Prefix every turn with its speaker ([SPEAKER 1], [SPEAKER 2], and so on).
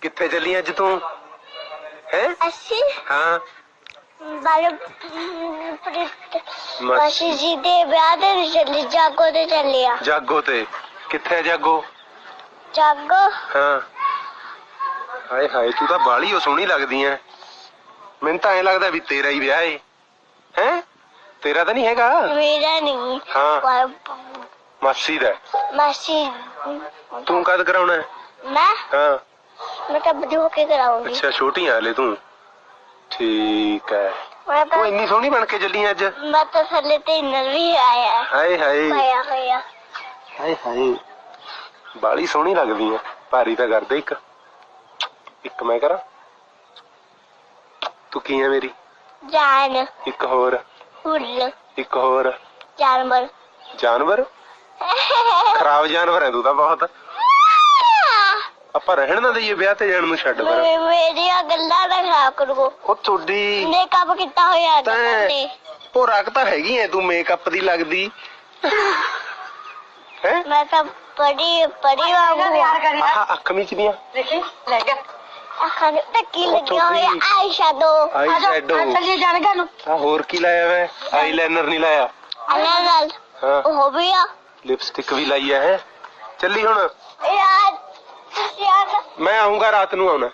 [SPEAKER 1] ਕਿੱਥੇ ਚੱਲੀ ਅੱਜ ਤੂੰ ਹੈ?
[SPEAKER 2] ਅਸੀਂ
[SPEAKER 1] ਹਾਂ
[SPEAKER 2] ਮਾਸੀ ਜੀ ਦੇ ਵਿਆਹ ਤੇ ਚੱਲੀ, ਜਾਗੋ ਤੇ ਚੱਲੇ ਆ।
[SPEAKER 1] ਜਾਗੋ ਤੇ? ਕਿੱਥੇ ਆ ਜਾਗੋ?
[SPEAKER 2] ਜਾਗੋ
[SPEAKER 1] ਹਾਂ। ਹਾਏ ਹਾਏ ਤੂੰ ਤਾਂ ਬਾਹਲੀ ਓ ਸੋਹਣੀ ਲੱਗਦੀ ਐ। ਮੈਨੂੰ ਤਾਂ ਐਂ ਲੱਗਦਾ ਵੀ ਤੇਰਾ ਹੀ ਵਿਆਹ ਏ। ਹੈ ਤੇਰਾ ਤਾਂ ਨਹੀਂ ਹੈਗਾ?
[SPEAKER 2] ਮੇਰਾ ਨਹੀਂ।
[SPEAKER 1] ਹਾਂ ਮਾਸੀ ਦਾ।
[SPEAKER 2] ਮਾਸੀ
[SPEAKER 1] ਤੂੰ ਕਦ ਕਰਾਉਣਾ?
[SPEAKER 2] ਮੈਂ
[SPEAKER 1] ਹਾਂ
[SPEAKER 2] ਤਾਂ ਬੜੀ ਹੋ ਕੇ ਕਰਾਉਂਗੀ।
[SPEAKER 1] ਅੱਛਾ ਛੋਟੀ ਆ ਹਲੇ ਤੂੰ। ਠੀਕ ਹੈ। ਤੂੰ ਇੰਨੀ ਸੋਹਣੀ ਬਣ ਕੇ ਚੱਲੀ ਅੱਜ।
[SPEAKER 2] ਮੈਂ ਤਾਂ ਥੱਲੇ ਤੇ ਇੰਨਰ ਵੀ ਆਇਆ।
[SPEAKER 1] ਹਾਏ ਹਾਏ
[SPEAKER 2] ਹੋਇਆ ਹੋਇਆ।
[SPEAKER 1] ਹਾਏ ਹਾਏ ਬਾਹਲੀ ਸੋਹਣੀ ਲੱਗਦੀ ਐ। ਭਾਰੀ ਤਾਂ ਕਰਦੇ ਇੱਕ ਮੈਂ ਕਰਾਂ? ਤੂੰ ਕੀ ਐ ਮੇਰੀ
[SPEAKER 2] ਜਾਨ।
[SPEAKER 1] ਇੱਕ ਹੋਰ।
[SPEAKER 2] ਫੁੱਲ।
[SPEAKER 1] ਇੱਕ ਹੋਰ।
[SPEAKER 2] ਜਾਨਵਰ।
[SPEAKER 1] ਜਾਨਵਰ? ਖਰਾਬ ਜਾਨਵਰ ਹੈ ਤੂੰ ਤਾਂ ਬਹੁਤ। ਆਪਾਂ ਰਹਿਣ ਨਾ ਦਈਏ ਵਿਆਹ ਤੇ ਜਾਣ ਨੂੰ, ਛੱਡ ਪਰ।
[SPEAKER 2] ਮੇਰੀਆਂ ਗੱਲਾਂ ਨਾ ਖਾ ਕਰੋ।
[SPEAKER 1] ਉਹ ਤੁਹਾਡੀ
[SPEAKER 2] ਮੇਕਅਪ ਕੀਤਾ ਹੋਇਆ
[SPEAKER 1] ਤੇ ਉਹ ਰੱਖ ਤਾਂ ਹੈਗੀ ਐ ਤੂੰ ਮੇਕਅਪ ਦੀ ਲੱਗਦੀ ਹੈ।
[SPEAKER 2] ਮੈਂ ਤਾਂ ਪੜੀ ਵਾਂਗੂ
[SPEAKER 1] ਆਹ ਅੱਖ ਮੀਚਦੀਆਂ
[SPEAKER 3] ਦੇਖੀ ਲੈ ਗਿਆ
[SPEAKER 2] ਅੱਖਾਂ ਨੂੰ ਟੱਕੀ ਲੱਗਿਆ ਹੋਇਆ। ਆਈ ਸ਼ੈਡੋ।
[SPEAKER 1] ਆਈ ਸ਼ੈਡੋ।
[SPEAKER 3] ਚੱਲੀਏ ਜਾਣਗਾ ਨੂੰ।
[SPEAKER 1] ਆ ਹੋਰ ਕੀ ਲਾਇਆ ਵੇ? ਆਈਲਾਈਨਰ ਨਹੀਂ ਲਾਇਆ?
[SPEAKER 2] ਨਾਲ
[SPEAKER 1] ਹਾਂ
[SPEAKER 2] ਉਹ ਵੀ ਆ।
[SPEAKER 1] ਲਿਪਸਟਿਕ ਵੀ ਲਾਈ ਹੈ। ਚੱਲੀ ਹੁਣ।
[SPEAKER 2] ਯਾਰ ਤੁਸੀਂ
[SPEAKER 1] ਮੈਂ ਆਉਂਗਾ ਰਾਤ ਨੂੰ ਆਉਣਾ।